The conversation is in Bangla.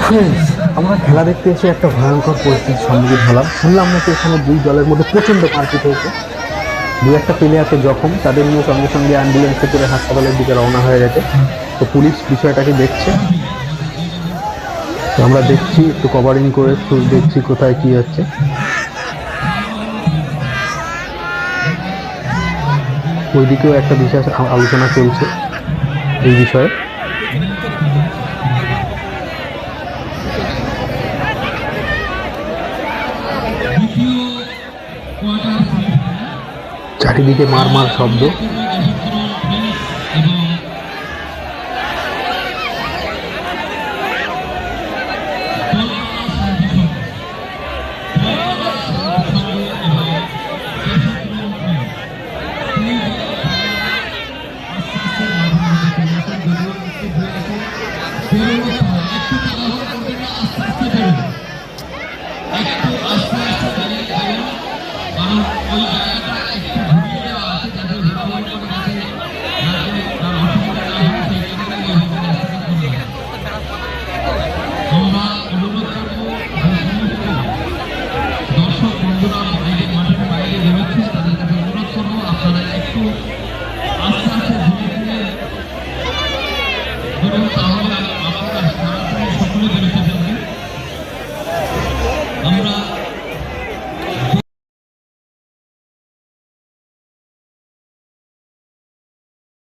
ফ্রেন্ডস, আমরা খেলা দেখতে এসে একটা ভয়ঙ্কর পরিস্থিতির সম্মুখীন হলাম। শুনলাম নাকি এখানে দুই দলের মধ্যে প্রচন্ড মারপিট হয়েছে, দু একটা প্লেয়ারকে জখম, তাদের নিয়ে সঙ্গে সঙ্গে অ্যাম্বুলেন্সে করে হাসপাতালের দিকে রওনা হয়ে গেছে। তো পুলিশ বিষয়টাকে দেখছে, তো আমরা দেখছি, একটু কভারিং করে একটু দেখছি কোথায় কি হচ্ছে। ওইদিকেও একটা বিশেষ আলোচনা চলছে এই বিষয়ে। চারিদিকে মার মার শব্দ।